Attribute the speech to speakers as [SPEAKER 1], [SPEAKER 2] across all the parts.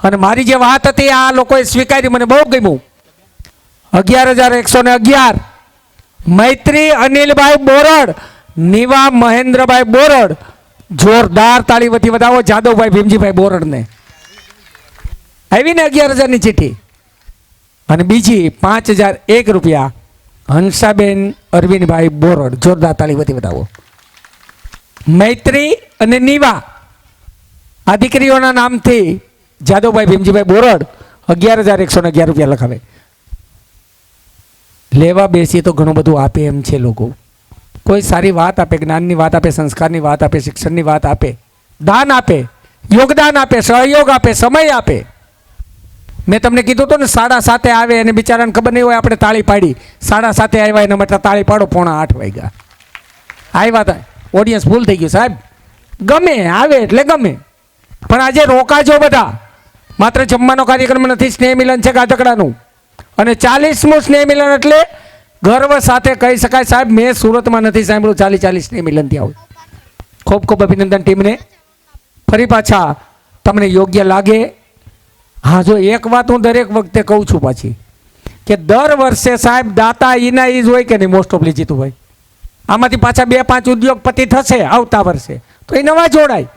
[SPEAKER 1] અને મારી જે વાત હતી આ લોકોએ સ્વીકારી, મને બહુ ગમ્યું. 11,111 મૈત્રી અનિલભાઈ બોરડ, નીવા મહેન્દ્રભાઈ બોરડ. જોરદાર તાળી વતી વધાવો જાદવભાઈ ભીમજીભાઈ બોરડને. આવી ને 11,000ની ચીઠી. અને બીજી 5,001 રૂપિયા હંસાબેન અરવિંદભાઈ બોરડ. જોરદાર તાળી વતી વધાવો. મૈત્રી અને નીવા આ દીકરીઓના નામથી જાદવભાઈ ભીમજીભાઈ બોરડ 11,111 રૂપિયા લખાવે. લેવા બેસીએ તો ઘણું બધું આપે એમ છે લોકો. કોઈ સારી વાત આપે, જ્ઞાનની વાત આપે, સંસ્કારની વાત આપે, શિક્ષણની વાત આપે, દાન આપે, યોગદાન આપે, સહયોગ આપે, સમય આપે. મેં તમને કીધું હતું ને 7:30 આવે અને બિચારાને ખબર નહીં હોય, આપણે તાળી પાડી. 7:30 આવ્યા એના માટે તાળી પાડો. 7:45 વાગ્યા આવ્યા હતા. ઓડિયન્સ ફૂલ થઈ ગયું સાહેબ. ગમે આવે એટલે ગમે, પણ આજે રોકાજો બધા. માત્ર જમવાનો કાર્યક્રમ નથી, સ્નેહ મિલન છે ગાધકડાનું. અને 40મું સ્નેહ મિલન એટલે ગર્વ સાથે કહી શકાય સાહેબ, મેં સુરતમાં નથી સાંભળ્યું 40 સ્નેહ મિલન ત્યાં હોય. ખૂબ ખૂબ અભિનંદન ટીમને. ફરી પાછા તમને યોગ્ય લાગે. હા, જો એક વાત હું દરેક વખતે કહું છું પાછી, કે દર વર્ષે સાહેબ દાતા ઈના ઈ જ હોય કે નહીં, મોસ્ટ ઓફલી જીતુભાઈ. આમાંથી પાછા 2-5 ઉદ્યોગપતિ થશે આવતા વર્ષે તો એ નવા જોડાય.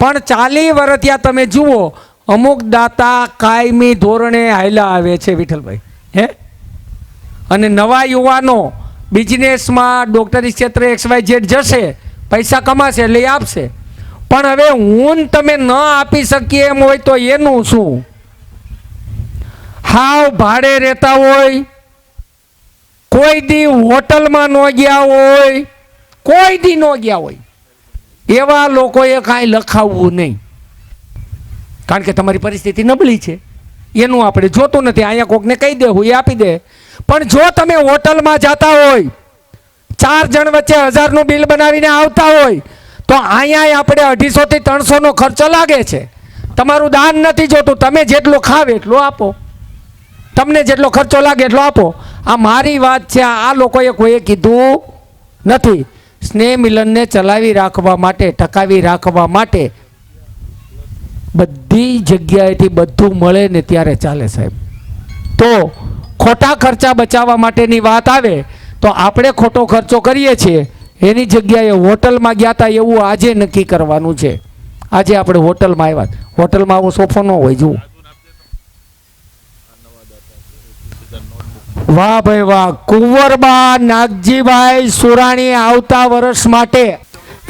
[SPEAKER 1] પણ 40 વર્ષ ત્યાં તમે જુઓ, અમુક દાતા કાયમી ધોરણે હાલ્યા આવે છે વિઠ્ઠલભાઈ. હે, અને નવા યુવાનો બિઝનેસમાં ડોક્ટરી ક્ષેત્રે XYZ જશે, પૈસા કમાશે એટલે આપશે. પણ હવે હું તમે ન આપી શકીએ એમ હોય તો એનું શું? હાવ ભાડે રહેતા હોય, કોઈ દી હોટલમાં ન ગયા હોય, કોઈ દી ન ગયા હોય, એવા લોકોએ કાંઈ લખાવવું નહીં. કારણ કે તમારી પરિસ્થિતિ નબળી છે, એનું આપણે જોતું નથી. અહીંયા કોકને કહી દેવું, એ આપી દે. પણ જો તમે હોટલમાં જતા હોય, 4 જણ વચ્ચે 1000નું બિલ બનાવીને આવતા હોય, તો અહીંયા આપણે 250 થી 300નો ખર્ચો લાગે છે. તમારું દાન નથી જોતું, તમે જેટલો ખાવ એટલો આપો, તમને જેટલો ખર્ચો લાગે એટલો આપો. આ મારી વાત છે, આ લોકોએ કોઈએ કીધું નથી. સ્નેહ મિલનને ચલાવી રાખવા માટે, ટકાવી રાખવા માટે બધી જગ્યાએથી બધું મળે ને ત્યારે ચાલે સાહેબ. તો ખોટા ખર્ચા બચાવવા માટેની વાત આવે તો આપણે ખોટો ખર્ચો કરીએ છીએ, એની જગ્યાએ હોટલમાં ગયા હતા એવું આજે નક્કી કરવાનું છે. આજે આપણે હોટલમાં આવ્યા, હોટલમાં આવો સોફો ન હોય. જુઓ, વાહ ભાઈ વાહ. કુંવરબા નાગજીભાઈ સુરાણી આવતા વર્ષ માટે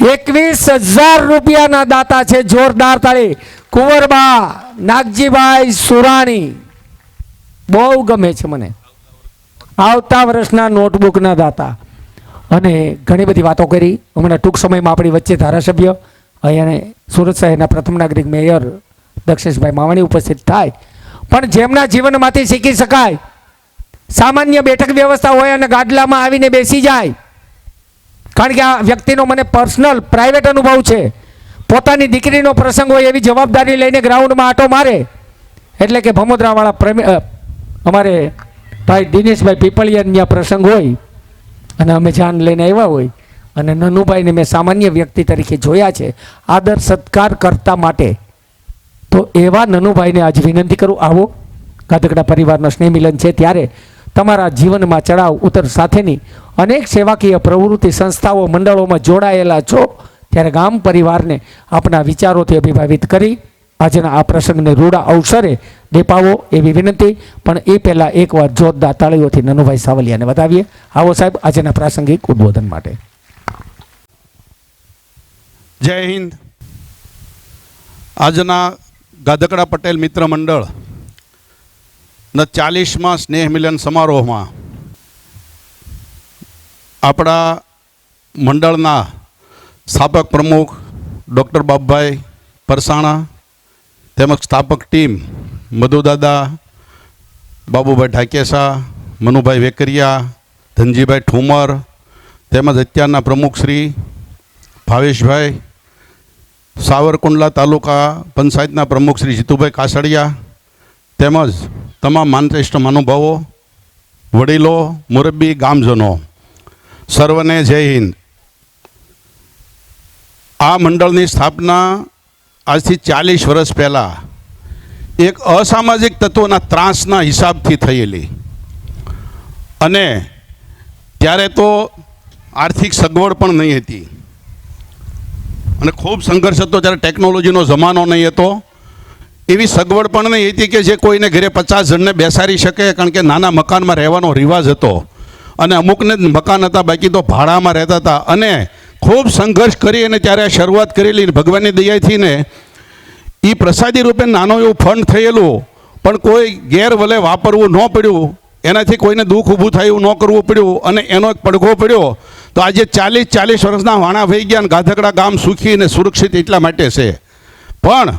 [SPEAKER 1] 21,000 રૂપિયાના દાતા છે. જોરદાર તાળી. કુંવરબા નાગજીભાઈ સુરાણી, બહુ ગમે છે મને. આવતા વર્ષના નોટબુકના દાતા. અને ઘણી બધી વાતો કરી. હમણાં ટૂંક સમયમાં આપણી વચ્ચે ધારાસભ્ય અહીંયા સુરત શહેરના પ્રથમ નાગરિક મેયર દક્ષેશભાઈ માવાણી ઉપસ્થિત થાય. પણ જેમના જીવનમાંથી શીખી શકાય, સામાન્ય બેઠક વ્યવસ્થા હોય અને ગાડલામાં આવીને બેસી જાય. કારણ કે આ વ્યક્તિનો મને પર્સનલ પ્રાઇવેટ અનુભવ છે. પોતાની દીકરીનો પ્રસંગ હોય એવી જવાબદારી લઈને ગ્રાઉન્ડમાં આટો મારે. એટલે કે ભમોદરાવાળા અમારે ભાઈ દિનેશભાઈ પીપળિયાના પ્રસંગ હોય અને અમે જાન લઈને આવ્યા હોય, અને નનુભાઈને મેં સામાન્ય વ્યક્તિ તરીકે જોયા છે, આદર સત્કાર કરતા માટે. તો એવા નનુભાઈને આજ વિનંતી કરું, આવો ગાધકડા પરિવારનો સ્નેહ મિલન છે ત્યારે તમારા જીવનમાં ચડાવ ઉતર સાથેની અનેક સેવાકીય પ્રવૃત્તિ સંસ્થાઓ મંડળોમાં જોડાયેલા છો, ત્યારે ગામ પરિવારને આપણા વિચારોથી અભિભાવિત કરી આજના આ પ્રસંગને રૂડા અવસરે દેપાવો એવી વિનંતી. પણ એ પહેલાં એકવાર જોરદાર તાળીઓથી નનુભાઈ સાવલિયાને વધાવીએ. આવો સાહેબ આજના પ્રાસંગિક ઉદ્બોધન માટે.
[SPEAKER 2] જય હિન્દ. આજના ગાધકડા પટેલ મિત્ર મંડળ ના 40મા સ્નેહ મિલન સમારોહમાં આપણા મંડળના સ્થાપક પ્રમુખ ડૉક્ટર બાબભાઈ પરસાણા તેમજ સ્થાપક ટીમ મધુદાદા, બાબુભાઈ ઢાકેસા, મનુભાઈ વેકરિયા, ધનજીભાઈ ઠુમર તેમજ અત્યારના પ્રમુખ શ્રી ભાવેશભાઈ, સાવરકુંડલા તાલુકા પંચાયતના પ્રમુખ શ્રી જીતુભાઈ કાસડિયા તેમજ તમામ માનશ્રેષ્ઠ મહાનુભાવો, વડીલો, મુરબ્બી, ગામજનો, સર્વને જય હિન્દ. આ મંડળની સ્થાપના આજથી 40 વર્ષ પહેલાં એક અસામાજિક તત્વોના ત્રાસના હિસાબથી થયેલી, અને ત્યારે તો આર્થિક સગવડ પણ નહીં હતી અને ખૂબ સંઘર્ષ હતો. ત્યારે ટેકનોલોજીનો જમાનો નહીં હતો, એવી સગવડ પણ નહીં હતી કે જે કોઈને ઘરે 50 જણને બેસાડી શકે, કારણ કે નાના મકાનમાં રહેવાનો રિવાજ હતો અને અમુકને જ મકાન હતા, બાકી તો ભાડામાં રહેતા હતા. અને ખૂબ સંઘર્ષ કરી અને ત્યારે આ શરૂઆત કરેલી. ભગવાનની દયાથી ને એ પ્રસાદી રૂપે નાનું એવું ફંડ થયેલું, પણ કોઈ ગેરવલે વાપરવું ન પડ્યું, એનાથી કોઈને દુઃખ ઊભું થાય એવું ન કરવું પડ્યું, અને એનો એક પડઘો પડ્યો. તો આજે 40 વર્ષના વાણા થઈ ગયા અને ગાધકડા ગામ સુખી અને સુરક્ષિત એટલા માટે છે. પણ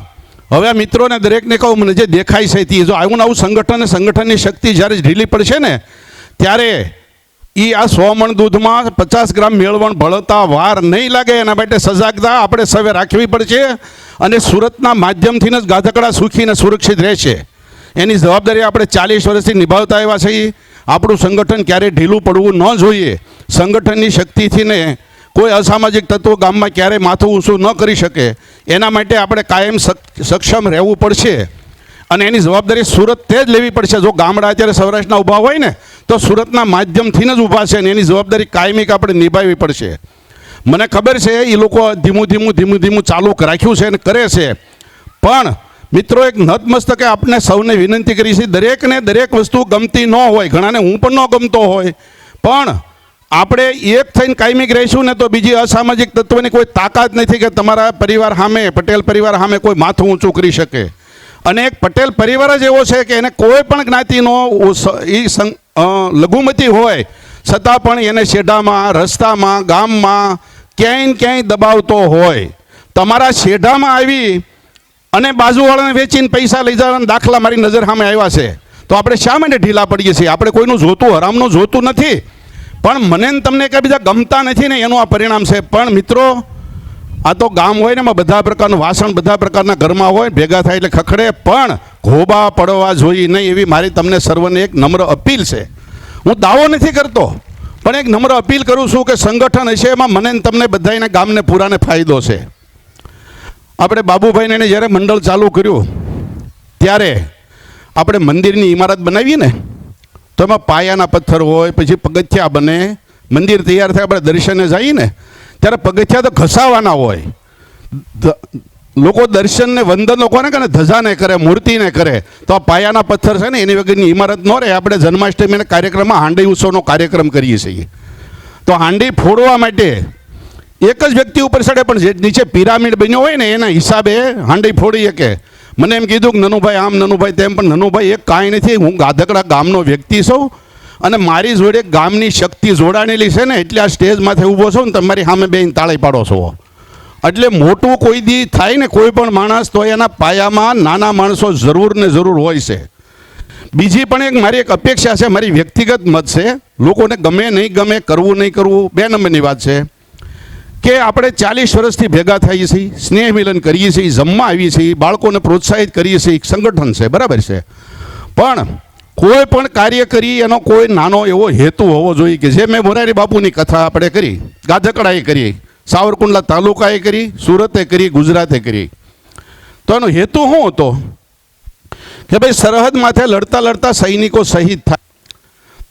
[SPEAKER 2] હવે આ મિત્રોને દરેકને કહું, મને જે દેખાય છે તે જો આવું આવું સંગઠનની શક્તિ જ્યારે ઢીલી પડશે ને, ત્યારે એ આ 100 મણ દૂધમાં 50 ગ્રામ મેળવણ ભળતા વાર નહીં લાગે. એના માટે સજાગતા આપણે સૌએ રાખવી પડશે, અને સુરતના માધ્યમથી જ ગાધકડા સુખી અને સુરક્ષિત રહેશે. એની જવાબદારી આપણે 40 વર્ષથી નિભાવતા આવ્યા છીએ. આપણું સંગઠન ક્યારેય ઢીલું પડવું ન જોઈએ. સંગઠનની શક્તિથી ને કોઈ અસામાજિક તત્વો ગામમાં ક્યારેય માથું ઊંચું ન કરી શકે, એના માટે આપણે કાયમ સક્ષમ રહેવું પડશે. અને એની જવાબદારી સુરતે જ લેવી પડશે. જો ગામડા અત્યારે સૌરાષ્ટ્રના ઊભા હોય ને, તો સુરતના માધ્યમથી જ ઊભા છે, અને એની જવાબદારી કાયમિક આપણે નિભાવવી પડશે. મને ખબર છે એ લોકો ધીમું ધીમું ચાલુ રાખ્યું છે અને કરે છે. પણ મિત્રો, એક નતમસ્તકે આપણે સૌને વિનંતી કરી છે, દરેકને દરેક વસ્તુ ગમતી ન હોય, ઘણાને હું પણ ન ગમતો હોય, પણ આપણે એક થઈને કાયમિક રહીશું ને, તો બીજી અસામાજિક તત્વોની કોઈ તાકાત નથી કે તમારા પરિવાર સામે, પટેલ પરિવાર સામે કોઈ માથું ઊંચું કરી શકે. અને એક પટેલ પરિવાર જ એવો છે કે એને કોઈ પણ જ્ઞાતિનો લઘુમતી હોય છતાં પણ એને શેઢામાં, રસ્તામાં, ગામમાં ક્યાંય દબાવતો હોય. તમારા શેઢામાં આવી અને બાજુવાળાને વેચીને પૈસા લઈ જવાના દાખલા મારી નજર સામે આવ્યા છે. તો આપણે શા માટે ઢીલા પડીએ છીએ? આપણે કોઈનું જોતું, હરામનું જોતું નથી, પણ મને ને તમને કંઈ બીજા ગમતા નથી ને, એનું આ પરિણામ છે. પણ મિત્રો, આ તો ગામ હોય ને, એમાં બધા પ્રકારનું વાસણ બધા પ્રકારના ઘરમાં હોય, ભેગા થાય એટલે ખખડે, પણ ઘોબા પડવા જોઈએ નહીં, એવી મારી તમને સર્વને એક નમ્ર અપીલ છે. હું દાવો નથી કરતો, પણ એક નમ્ર અપીલ કરું છું કે સંગઠન હશે, એમાં મને ને તમને બધાને ગામને પૂરાને ફાયદો છે. આપણે બાબુભાઈને જ્યારે મંડળ ચાલુ કર્યું, ત્યારે આપણે મંદિરની ઇમારત બનાવીએ ને, તો એમાં પાયાના પથ્થર હોય, પછી પગથિયા બને, મંદિર તૈયાર થાય, આપણે દર્શને જઈએ ને ત્યારે પગથિયા તો ઘસાવાના હોય. લોકો દર્શનને વંદનો કોને કરે? ધજાને કરે, મૂર્તિને કરે. તો આ પાયાના પથ્થર છે ને, એની વગરની ઇમારત ન રહે. આપણે જન્માષ્ટમીના કાર્યક્રમમાં હાંડી ઉત્સવનો કાર્યક્રમ કરીએ છીએ, તો હાંડી ફોડવા માટે એક જ વ્યક્તિ ઉપર ચડે, પણ જે નીચે પિરામિડ બન્યો હોય ને, એના હિસાબે હાંડી ફોડી શકે. મને એમ કીધું કે નનુભાઈ આમ, નનુભાઈ તેમ, પણ નનુભાઈ એક કાંઈ નથી, હું ગાધકડા ગામનો વ્યક્તિ છું અને મારી જોડે ગામની શક્તિ જોડાણેલી છે ને, એટલે આ સ્ટેજ માથે ઊભો છું ને તમારી સામે બેન તાળી પાડો છો. એટલે મોટું કોઈ દી થાય ને કોઈ પણ માણસ, તો એના પાયામાં નાના માણસો જરૂર ને જરૂર હોય છે. બીજી પણ મારી એક અપેક્ષા છે, મારી વ્યક્તિગત મત છે, લોકોને ગમે નહીં ગમે, કરવું નહીં કરવું 2 નંબરની વાત છે, કે આપણે 40 વર્ષથી ભેગા થઈએ છીએ, સ્નેહ મિલન કરીએ છીએ, જમવા આવીએ છીએ, બાળકોને પ્રોત્સાહિત કરીએ છીએ, સંગઠન છે, બરાબર છે. પણ કોઈ પણ કાર્ય કરી એનો કોઈ નાનો એવો હેતુ હોવો જોઈએ, કે જે મેં મોરારી બાપુની કથા આપણે કરી, ગાધકડાએ કરી, સાવરકુંડલા તાલુકાએ કરી, સુરતે કરી, ગુજરાતે કરી. તો એનો હેતુ શું હતો? કે ભાઈ સરહદ માથે લડતા સૈનિકો શહીદ થાય,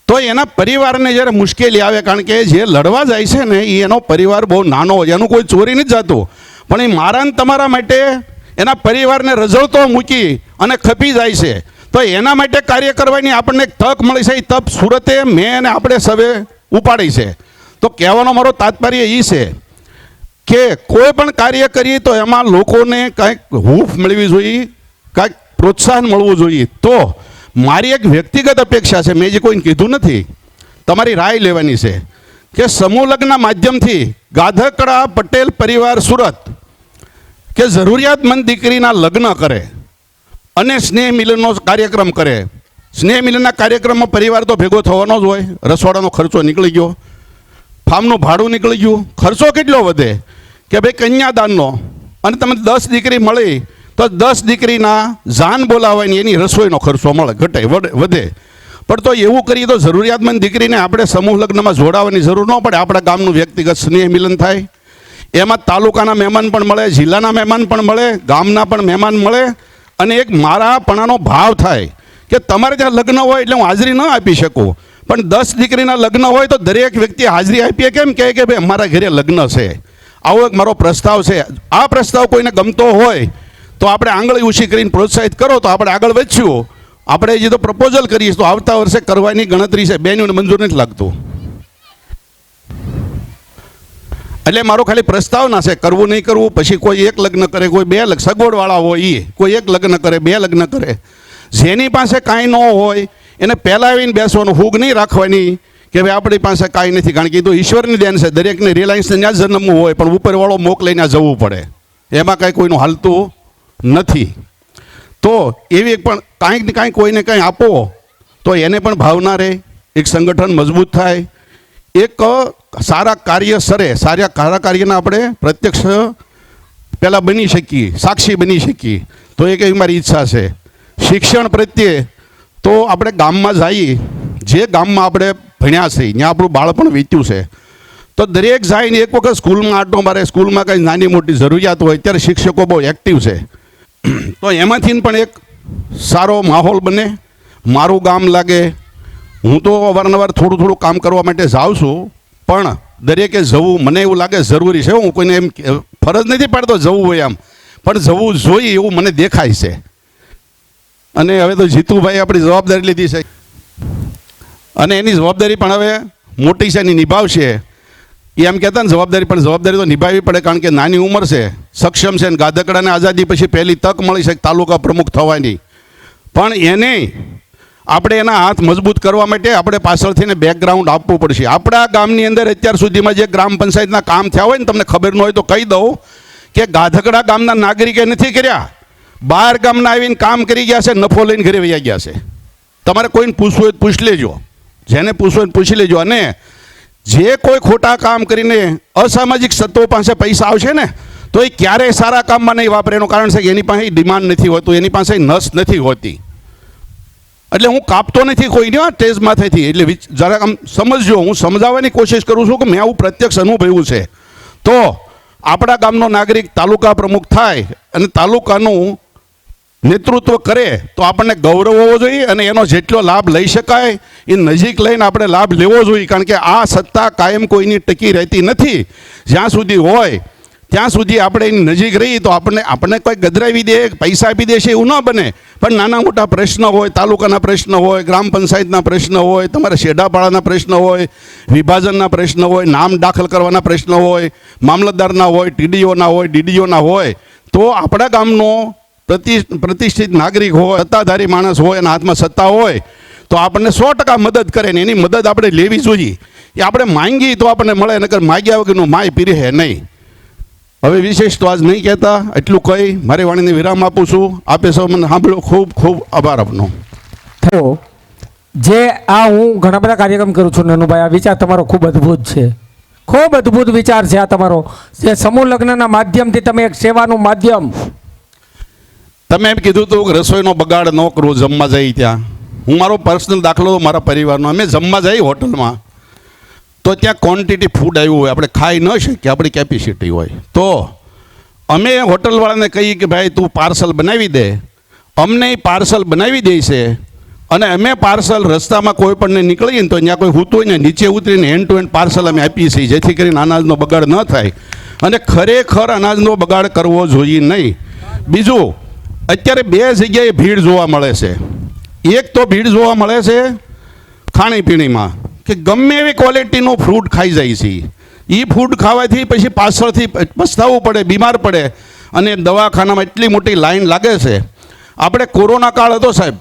[SPEAKER 2] તો એના પરિવારને જ્યારે મુશ્કેલી આવે, કારણ કે જે લડવા જાય છે ને, એનો પરિવાર બહુ નાનો હોય, એનું કોઈ ચોરી નથી જતું, પણ એ મારા ને તમારા માટે એના પરિવારને રઝળતો મૂકી અને ખપી જાય છે. તો એના માટે કાર્ય કરવાની આપણને એક તક મળી છે. એ તક સુરતે મેં અને આપણે સૌએ ઉપાડી છે. તો કહેવાનો મારો તાત્પર્ય એ છે કે કોઈ પણ કાર્ય કરીએ તો એમાં લોકોને કાંઈક હૂંફ મળવી જોઈએ, કાંઈક પ્રોત્સાહન મળવું જોઈએ. તો મારી એક વ્યક્તિગત અપેક્ષા છે, મેં જે કોઈને કીધું નથી, તમારી રાય લેવાની છે, કે સમૂહ લગ્ન માધ્યમથી ગાધકડા પટેલ પરિવાર સુરત કે જરૂરિયાતમંદ દીકરીના લગ્ન કરે અને સ્નેહ મિલનનો કાર્યક્રમ કરે. સ્નેહ મિલનના કાર્યક્રમમાં પરિવાર તો ભેગો થવાનો જ હોય, રસોડાનો ખર્ચો નીકળી ગયો, ફાર્મનું ભાડું નીકળી ગયું, ખર્ચો કેટલો વધે કે ભાઈ કન્યાદાનનો, અને તમે 10 દીકરી મળી તો 10 દીકરીના જાન બોલાવવાની એની રસોઈનો ખર્ચો મળે, ઘટે વધે. પણ તો એવું કરીએ તો જરૂરિયાતમંદ દીકરીને આપણે સમૂહ લગ્નમાં જોડાવાની જરૂર ન પડે. આપણા ગામનું વ્યક્તિગત સ્નેહ મિલન થાય, એમાં તાલુકાના મહેમાન પણ મળે, જિલ્લાના મહેમાન પણ મળે, ગામના પણ મહેમાન મળે, અને એક મારાપણાનો ભાવ થાય કે તમારે ત્યાં લગ્ન હોય એટલે હું હાજરી ન આપી શકું, પણ 10 દીકરીના લગ્ન હોય તો દરેક વ્યક્તિ હાજરી આપીએ કેમ કહે કે ભાઈ અમારા ઘરે લગ્ન છે. આવો એક મારો પ્રસ્તાવ છે. આ પ્રસ્તાવ કોઈને ગમતો હોય તો આપણે આંગળી ઊંચી કરીને પ્રોત્સાહિત કરો તો આપણે આગળ વધશું. આપણે જે તો પ્રપોઝલ કરીએ તો આવતા વર્ષે કરવાની ગણતરી છે. બેનને મંજૂર નથી લાગતું. એટલે મારો ખાલી પ્રસ્તાવ ના છે, કરવું નહીં કરવું. પછી કોઈ એક લગ્ન કરે, કોઈ 2 લગ્ન, સગવડવાળા હોય એ કોઈ એક લગ્ન કરે, 2 લગ્ન કરે. જેની પાસે કાંઈ ન હોય એને પહેલાં આવીને બેસવાનું, ફૂગ નહીં રાખવાની કે ભાઈ આપણી પાસે કાંઈ નથી. કારણ કે એ તો ઈશ્વરની દેન છે. દરેકને રિલાયન્સને ત્યાં જન્મવું હોય પણ ઉપરવાળો મોકલીને જવું પડે, એમાં કાંઈ કોઈનું હાલતું નથી. તો એવી પણ કાંઈક ને કાંઈક કોઈને કાંઈ આપો તો એને પણ ભાવના રહે, એક સંગઠન મજબૂત થાય, એક સારા કાર્ય સરે, સારા કાર્યના આપણે પ્રત્યક્ષ પહેલાં બની શકીએ, સાક્ષી બની શકીએ. તો એક એવી મારી ઈચ્છા છે. શિક્ષણ પ્રત્યે તો આપણે ગામમાં જઈએ, જે ગામમાં આપણે ભણ્યા છે ત્યાં આપણું બાળપણ વીત્યું છે, તો દરેક જઈને એક વખત સ્કૂલમાં આટો મારે. સ્કૂલમાં કંઈ નાની મોટી જરૂરિયાત હોય, અત્યારે શિક્ષકો બહુ એક્ટિવ છે, તો એમાંથી પણ એક સારો માહોલ બને, મારું ગામ લાગે. હું તો અવારનવાર થોડું કામ કરવા માટે જાઉં છું, પણ દરેકે જવું મને એવું લાગે જરૂરી છે. હું કોઈને એમ ફરજ નથી પાડતો જવું હોય આમ, પણ જવું જોઈએ એવું મને દેખાય છે. અને હવે તો જીતુભાઈ આપણી જવાબદારી લીધી છે અને એની જવાબદારી પણ હવે મોટી છે, એની નિભાવશે. એ એમ કહેતા ને જવાબદારી તો નિભાવવી પડે, કારણ કે નાની ઉંમર છે, સક્ષમ છે, અને ગાધકડાને આઝાદી પછી પહેલી તક મળી છે તાલુકા પ્રમુખ થવાની. પણ એને આપણે એના હાથ મજબૂત કરવા માટે આપણે પાછળથી ને બેકગ્રાઉન્ડ આપવું પડશે. આપણા ગામની અંદર અત્યાર સુધીમાં જે ગ્રામ પંચાયતના કામ થયા હોય ને, તમને ખબર ન હોય તો કહી દઉં કે ગાધકડા ગામના નાગરિકે નથી કર્યા, 12 ગામના આવીને કામ કરી ગયા છે, નફો લઈને ઘરે વયા ગયા છે. તમારે કોઈને પૂછવું હોય તો પૂછી લેજો, જેને પૂછવું હોય પૂછી લેજો. અને જે કોઈ ખોટા કામ કરીને અસામાજિક તત્વો પાસે પૈસા આવશે ને તો એ ક્યારેય સારા કામમાં નહીં વાપરે. એનું કારણ છે કે એની પાસે ડિમાન્ડ નથી હોતું, એની પાસે નસ નથી હોતી. એટલે હું કાપતો નથી કોઈને ટેજ માથેથી, એટલે જરાક આમ સમજજો. હું સમજાવવાની કોશિશ કરું છું કે મેં આવું પ્રત્યક્ષ અનુભવ્યું છે. તો આપણા ગામનો નાગરિક તાલુકા પ્રમુખ થાય અને તાલુકાનું નેતૃત્વ કરે તો આપણને ગૌરવ હોવો જોઈએ, અને એનો જેટલો લાભ લઈ શકાય એ નજીક લઈને આપણે લાભ લેવો જોઈએ. કારણ કે આ સત્તા કાયમ કોઈની ટકી રહેતી નથી. જ્યાં સુધી હોય ત્યાં સુધી આપણે એની નજીક રહીએ તો આપણને કોઈ ગદરાવી દે, પૈસા આપી દેશે એવું ન બને. પણ નાના મોટા પ્રશ્ન હોય, તાલુકાના પ્રશ્ન હોય, ગ્રામ પંચાયતના પ્રશ્ન હોય, તમારા શેઢાપાડાના પ્રશ્ન હોય, વિભાજનના પ્રશ્ન હોય, નામ દાખલ કરવાના પ્રશ્ન હોય, મામલતદારના હોય, ટીડીઓના હોય, ડીડીઓના હોય, તો આપણા ગામનો પ્રતિષ્ઠિત નાગરિક હોય, સત્તાધારી માણસ હોય, એના હાથમાં સત્તા હોય તો આપણને 100% મદદ કરે ને એની મદદ આપણે લેવી જોઈએ. એ આપણે માંગીએ તો આપણને મળે, નકર માગ્યા વગરનું માય પીરે નહીં. હવે વિશેષ તો આજ નહીં કહેતા, એટલું કહી મારી વાણીને વિરામ આપું છું. આપે સૌ મને સાંભળ્યો, ખૂબ ખૂબ આભાર આપનો.
[SPEAKER 1] તો જે આ હું ઘણા બધા કાર્યક્રમ કરું છું નનુભાઈ, આ વિચાર તમારો ખૂબ અદ્ભુત છે, ખૂબ અદ્ભુત વિચાર છે આ તમારો. જે સમૂહ લગ્નના માધ્યમથી તમે એક સેવાનું માધ્યમ.
[SPEAKER 2] તમે એમ કીધું હતું કે રસોઈનો બગાડ ન કરવો જમવા જઈએ ત્યાં. હું મારો પર્સનલ દાખલો મારા પરિવારનો. અમે જમવા જઈએ હોટલમાં તો ત્યાં ક્વોન્ટિટી ફૂડ આવ્યું હોય, આપણે ખાઈ ન શકીએ, આપણી કેપેસિટી હોય, તો અમે હોટલવાળાને કહીએ કે ભાઈ તું પાર્સલ બનાવી દે. અમને એ પાર્સલ બનાવી દે છે અને અમે પાર્સલ રસ્તામાં કોઈ પણને નીકળીએ ને તો ત્યાં કોઈ હોતું હોય ને નીચે ઉતરીને હેન્ડ ટુ હેન્ડ પાર્સલ અમે આપીએ છીએ, જેથી કરીને અનાજનો બગાડ ન થાય. અને ખરેખર અનાજનો બગાડ કરવો જોઈએ નહીં. બીજું, અત્યારે 2 જગ્યાએ ભીડ જોવા મળે છે. એક તો ભીડ જોવા મળે છે ખાણીપીણીમાં, કે ગમે એવી ક્વોલિટીનું ફ્રૂટ ખાઈ જાય છે. એ ફૂડ ખાવાથી પછી પાછળથી પસ્તાવવું પડે, બીમાર પડે, અને દવાખાનામાં એટલી મોટી લાઈન લાગે છે. આપણે કોરોના કાળ હતો સાહેબ,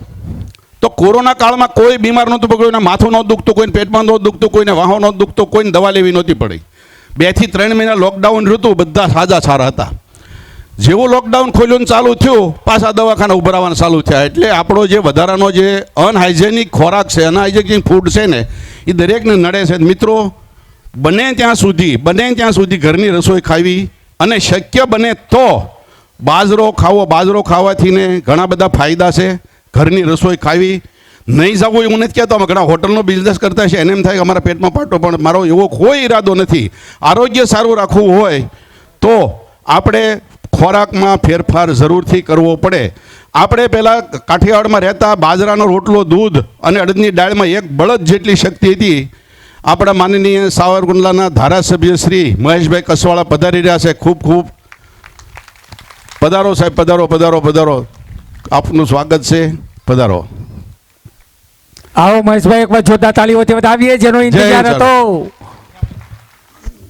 [SPEAKER 2] તો કોરોના કાળમાં કોઈ બીમાર નહોતું પડ્યું, કોઈને માથું નહોતું દુખતું, કોઈને પેટમાં નહોતું દુખતું, કોઈને વાહો નહોતું દુખતું, કોઈને દવા લેવી નહોતી પડી. 2 થી 3 મહિના લોકડાઉન રહ્યું, બધા સાજા હતા. જેવું લોકડાઉન ખોલ્યું ચાલુ થયું, પાછા દવાખાના ઉભા રહેવાના ચાલુ થયા. એટલે આપણો જે વધારાનો જે અનહાઇજેનિક ખોરાક છે, અનહાઇજેનિક ફૂડ છે ને, એ દરેકને નડે છે. મિત્રો, બને ત્યાં સુધી ઘરની રસોઈ ખાવી, અને શક્ય બને તો બાજરો ખાવો. બાજરો ખાવાથી ને ઘણા બધા ફાયદા છે. ઘરની રસોઈ ખાવી, નહીં જવું એવું નથી કહેતો. અમે ઘણા હોટલનો બિઝનેસ કરતા છે, એને એમ થાય કે અમારા પેટમાં પાટો, પણ મારો એવો કોઈ ઈરાદો નથી. આરોગ્ય સારું રાખવું હોય તો આપણે ખોરાકમાં ફેરફાર જરૂરથી કરવો પડે. આપણે પહેલાં કાઠિયાવાડમાં રહેતા બાજરાનો રોટલો દૂધ અને અડદની દાળમાં એક બળદ જેટલી શક્તિ હતી. આપણા માનનીય સાવરકુંડલાના ધારાસભ્ય શ્રી મહેશભાઈ કસવાળા પધારી રહ્યા છે. ખૂબ ખૂબ પધારો સાહેબ, પધારો પધારો પધારો, આપનું સ્વાગત છે, પધારો.
[SPEAKER 1] આવો મહેશભાઈ, એકવાર જોરદાર તાળીઓથી વધાવીએ જેનો ઇંતજાર
[SPEAKER 2] જય
[SPEAKER 1] હતો.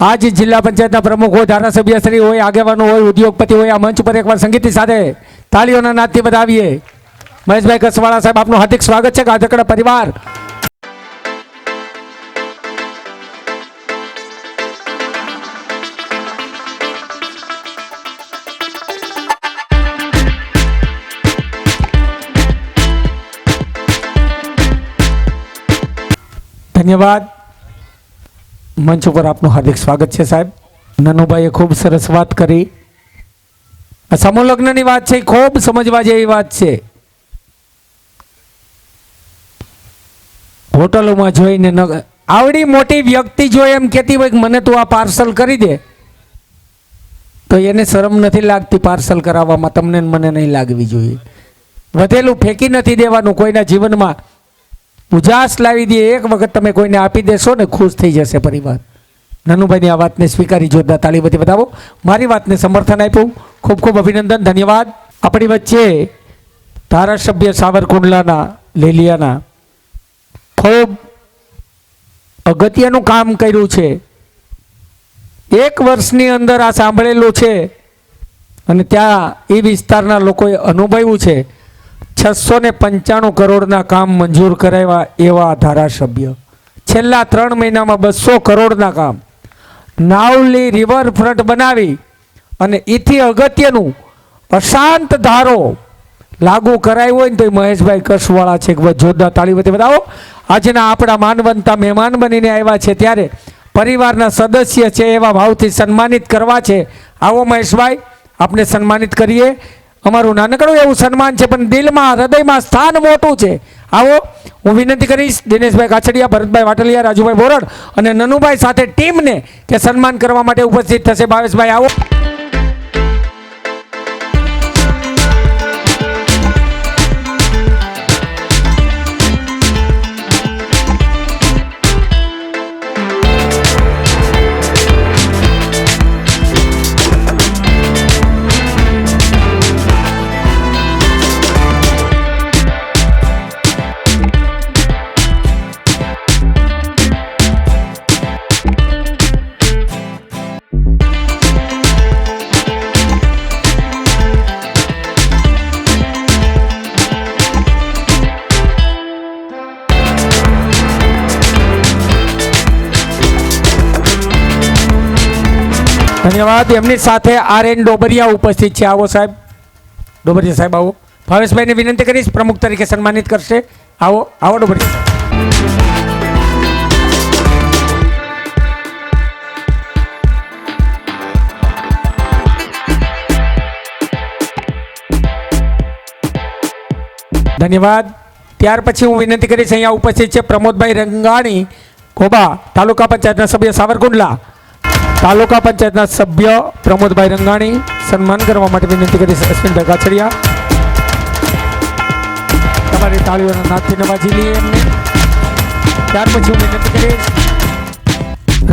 [SPEAKER 1] આજ જિલ્લા પંચાયતના પ્રમુખ હોય, ધારાસભ્ય શ્રી હોય, આગેવાનો હોય, ઉદ્યોગપતિ હોય, આ મંચ પર એકવાર સંગીતની સાથે તાળીઓના નાદથી વધાવીએ. મહેશભાઈ કસવાળા સાહેબ, આપનું હાર્દિક સ્વાગત છે. ગાધકડા પરિવાર ધન્યવાદ. મંચ ઉપર આપનું હાર્દિક સ્વાગત છે સાહેબ. નનુભાઈએ ખૂબ સરસ વાત કરી. આ સમૂહ લગ્નની વાત છે, ખૂબ સમજવા જેવી વાત છે. હોટલોમાં જોઈને આવડી મોટી વ્યક્તિ જો એમ કહેતી હોય કે મને તું આ પાર્સલ કરી દે, તો એને શરમ નથી લાગતી પાર્સલ કરાવવામાં? તમને ને મને નહીં લાગવી જોઈએ. વધેલું ફેંકી નથી દેવાનું. કોઈના જીવનમાં ઉજાસ લાવી દે, એક વખત તમે કોઈને આપી દેશો ને, ખુશ થઈ જશે પરિવાર. નનુભાઈની આ વાતને સ્વીકારી જોરદાર તાળીઓથી બતાવો. મારી વાતને સમર્થન આપ્યું, ખૂબ ખૂબ અભિનંદન, ધન્યવાદ. આપણી વચ્ચે ધારાસભ્ય સાવરકુંડલાના લેલિયાના ખૂબ અગત્યનું કામ કર્યું છે. 1 વર્ષની અંદર આ સાંભળેલું છે અને ત્યાં એ વિસ્તારના લોકોએ અનુભવ્યું છે. 695 કરોડના કામ મંજૂર કરાવ્યા એવા ધારાસભ્ય. છેલ્લા 3 મહિનામાં 200 કરોડના કામ નાવલી રિવરફ્રન્ટ બનાવી અને એથી અગત્યનું અશાંત ધારો લાગુ કરાયો હોય ને તો મહેશભાઈ કસવાળા છે. જોરદાર તાળીઓથી બતાવો. આજના આપણા માનવંતા મહેમાન બનીને આવ્યા છે ત્યારે પરિવારના સદસ્ય છે એવા ભાવથી સન્માનિત કરવા છે. આવો મહેશભાઈ, આપને સન્માનિત કરીએ. અમારું નાનકડું એવું સન્માન છે પણ દિલમાં હૃદયમાં સ્થાન મોટું છે. આવો, હું વિનંતી કરીશ દિનેશભાઈ કાછડિયા, ભરતભાઈ વાટલિયા, રાજુભાઈ બોરડ અને નનુભાઈ સાથે ટીમને કે સન્માન કરવા માટે ઉપસ્થિત થશે. ભાવેશભાઈ આવો. ધન્યવાદ. એમની સાથે RN ડોબરિયા ઉપસ્થિત છે. આવો સાહેબ, ડોબરિયા સાહેબ આવો. ભાવેશભાઈને વિનંતી કરીશ, પ્રમુખ તરીકે સન્માનિત કરશે. આવો આવો ડોબરિયા સાહેબ. ધન્યવાદ. ત્યાર પછી હું વિનંતી કરીશ, અહીંયા ઉપસ્થિત છે પ્રમોદભાઈ રંગાણી કોબા, તાલુકા પંચાયતના સભ્ય સાવરકુંડલા. તાલુકા પંચાયતના સભ્ય પ્રમોદભાઈ રંગાણી સન્માન કરવા માટે વિનંતી કરીશ. અશ્વિનભાઈ કાછડિયા, તમારી તાળીઓના નાદથી નવાજી લઈએ એમને. ત્યાર પછી હું વિનંતી કરીશ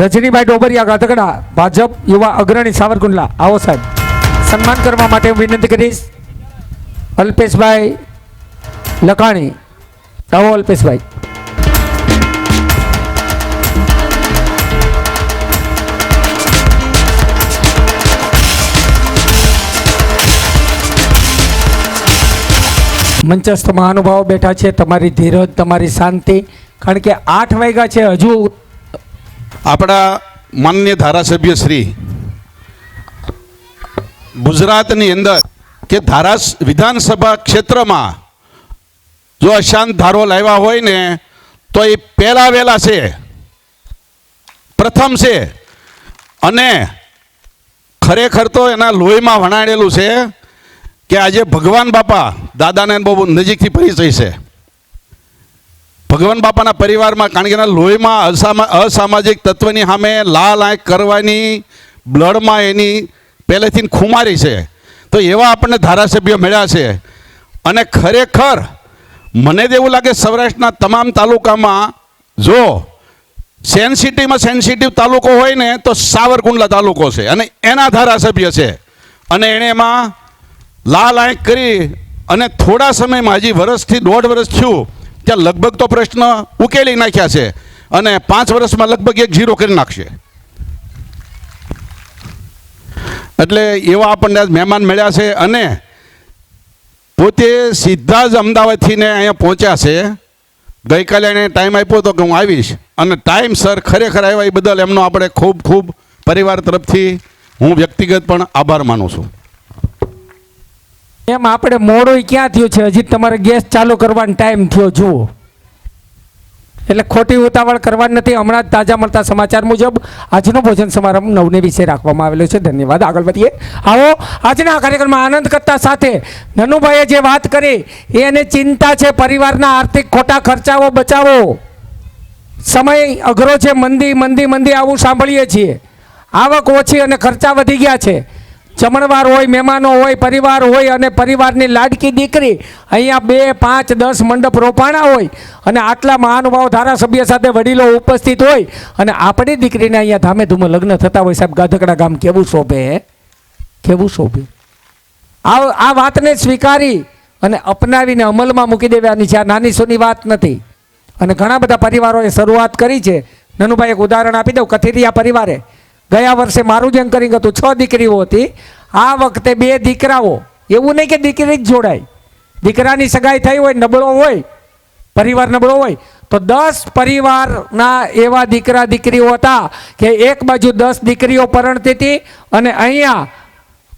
[SPEAKER 1] રજનીભાઈ ડોબરિયા, ગાધકડા, ભાજપ યુવા અગ્રણી સાવરકુંડલા. આવો સાહેબ, સન્માન કરવા માટે હું વિનંતી કરીશ અલ્પેશભાઈ લકાણી. આવો અલ્પેશભાઈ. મંચસ્થ મહાનુભાવો બેઠા છે. તમારી ધીરજ, તમારી શાંતિ, કારણ કે 8 વાગ્યા છે હજુ.
[SPEAKER 2] આપણા માનનીય ધારાસભ્ય શ્રી ગુજરાતની અંદર કે વિધાનસભા ક્ષેત્રમાં જો અશાંત ધારો લાવ્યા હોય ને તો એ પહેલા વહેલા છે, પ્રથમ છે. અને ખરેખર તો એના લોહીમાં વણાડેલું છે કે આજે ભગવાન બાપા, દાદાને બહુ નજીકથી પરિચય છે. ભગવાન બાપાના પરિવારમાં, કારણ કે એના લોહીમાં અસામાજિક તત્વની સામે લાલ આંખ કરવાની બ્લડમાં એની પહેલેથી ખુમારી છે. તો એવા આપણને ધારાસભ્ય મળ્યા છે. અને ખરેખર મને તો એવું લાગે સૌરાષ્ટ્રના તમામ તાલુકામાં જો સેન્સિટિવ તાલુકો હોય ને તો સાવરકુંડલા તાલુકો છે અને એના ધારાસભ્ય છે અને એણે એમાં લાલ આંખ કરી અને થોડા સમયમાં હજી વર્ષથી 1.5 વર્ષ થયું ત્યાં લગભગ તો પ્રશ્ન ઉકેલી નાખ્યા છે અને 5 વર્ષમાં લગભગ 1-0 કરી નાખશે. એટલે એવા આપણને આજ મહેમાન મળ્યા છે અને પોતે સીધા જ અમદાવાદથી ને અહીંયા પહોંચ્યા છે. ગઈકાલે એણે ટાઈમ આપ્યો હતો કે હું આવીશ અને ટાઈમસર ખરેખર આવ્યા એ બદલ એમનો આપણે ખૂબ ખૂબ પરિવાર તરફથી હું વ્યક્તિગત પણ આભાર માનું છું.
[SPEAKER 1] એમ આપણે મોડું ક્યાં થયું છે, હજી તમારે ગેસ ચાલુ કરવાનો ટાઈમ થયો જુઓ. એટલે ખોટી ઉતાવળ કરવાની નથી. હમણાં જ તાજા મળતા સમાચાર મુજબ આજનો ભોજન સમારંભ 9 વિશે રાખવામાં આવેલો છે. ધન્યવાદ. આગળ વધીએ. આવો આજના આ કાર્યક્રમમાં આનંદ કરતા સાથે નનુભાઈએ જે વાત કરી એને ચિંતા છે પરિવારના આર્થિક ખોટા ખર્ચાઓ બચાવો. સમય અઘરો છે, મંદી આવું સાંભળીએ છીએ. આવક ઓછી અને ખર્ચા વધી ગયા છે. જમણવાર હોય, મહેમાનો હોય, પરિવાર હોય અને પરિવારની લાડકી દીકરી અહીંયા 2, 5, 10 મંડપ રોપાણા હોય અને આટલા મહાનુભાવ ધારાસભ્ય સાથે વડીલો ઉપસ્થિત હોય અને આપણી દીકરીને અહીંયા ધામે ધૂમે લગ્ન થતા હોય. સાહેબ, ગાધકડા ગામ કેવું શોભે, કેવું શોભે. આ વાતને સ્વીકારી અને અપનાવીને અમલમાં મૂકી દેવાની છે. આ નાની સૂની વાત નથી અને ઘણા બધા પરિવારોએ શરૂઆત કરી છે. નનુભાઈ એક ઉદાહરણ આપી દઉં. કથિરિયા પરિવારે ગયા વર્ષે મારું જ અંકરિંગ હતું, 6 દીકરીઓ હતી. આ વખતે 2 દીકરાઓ. એવું નહીં કે દીકરી જ જોડાય, દીકરાની સગાઈ થઈ હોય, નબળો હોય, પરિવાર નબળો હોય તો 10 પરિવારના એવા દીકરા દીકરીઓ હતા કે એક બાજુ 10 દીકરીઓ પરણતી હતી અને અહીંયા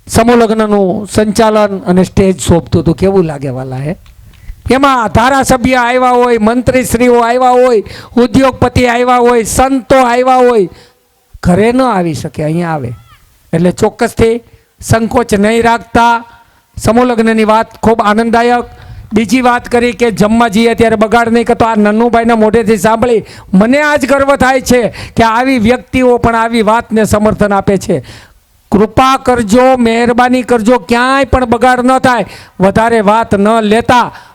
[SPEAKER 1] સમૂહ લગ્નનું સંચાલન અને સ્ટેજ શોભતું હતું. કેવું લાગે વાલા હે? એમાં ધારાસભ્ય આવ્યા હોય, મંત્રીશ્રીઓ આવ્યા હોય, ઉદ્યોગપતિ આવ્યા હોય, સંતો આવ્યા હોય, ઘરે ન આવી શકે, અહીંયા આવે. એટલે ચોક્કસથી સંકોચ નહીં રાખતા. સમૂહ લગ્નની વાત ખૂબ આનંદદાયક. બીજી વાત કરી કે જમવા જઈએ ત્યારે બગાડ નહીં કરતો. આ નન્નુભાઈના મોઢેથી સાંભળી મને આજ ગર્વ થાય છે કે આવી વ્યક્તિઓ પણ આવી વાતને સમર્થન આપે છે. કૃપા કરજો, મહેરબાની કરજો, ક્યાંય પણ બગાડ ન થાય, વધારે વાત ન લેતા